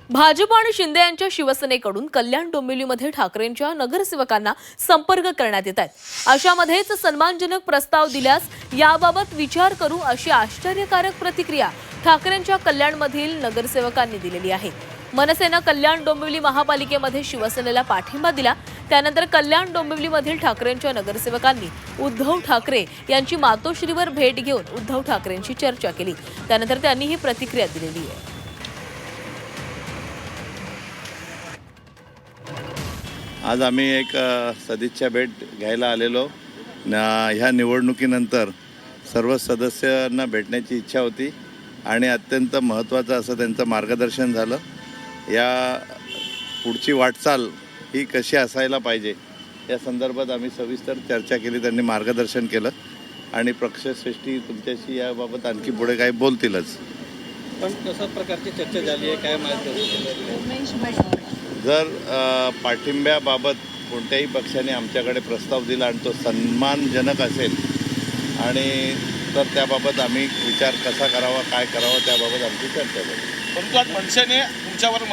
भाजप आणि शिंदे यांच्या शिवसेनेकडून कल्याण डोंबिवलीमध्ये ठाकरेंच्या नगरसेवकांना संपर्क करण्यात येत आहे। अशामध्येच सन्मानजनक प्रस्ताव दिल्यास याबाबत विचार करू अशी आश्चर्यकारक प्रतिक्रिया ठाकरेंच्या कल्याणमधील नगरसेवकांनी दिलेली आहे। मनसेनं कल्याण डोंबिवली महापालिकेमध्ये शिवसेनेला पाठिंबा दिला। त्यानंतर कल्याण डोंबिवलीमधील ठाकरेंच्या नगरसेवकांनी उद्धव ठाकरे यांची मातोश्रीवर भेट घेऊन उद्धव ठाकरेंशी चर्चा केली। त्यानंतर त्यांनी ही प्रतिक्रिया दिलेली आहे। आज आम्ही एक सदिच्छा भेट घ्यायला आलेलो। ह्या निवडणुकीनंतर सर्व सदस्यांना भेटण्याची इच्छा होती आणि अत्यंत महत्त्वाचं असं त्यांचं मार्गदर्शन झालं। या पुढची वाटचाल ही कशी असायला पाहिजे या संदर्भात आम्ही सविस्तर चर्चा केली। त्यांनी मार्गदर्शन केलं आणि पक्षश्रेष्ठी तुमच्याशी याबाबत आणखी पुढे काही बोलतीलच। पण कशा प्रकारची चर्चा झाली आहे, काय माहिती? जर पाठिंब्याबाबत कोणत्याही पक्षाने आमच्याकडे प्रस्ताव दिला आणि तो सन्मानजनक असेल आणि तर त्याबाबत आम्ही विचार कसा करावा, काय करावं त्याबाबत आमची चर्चा झाली। परंतु आज मनसेने तुमच्यावर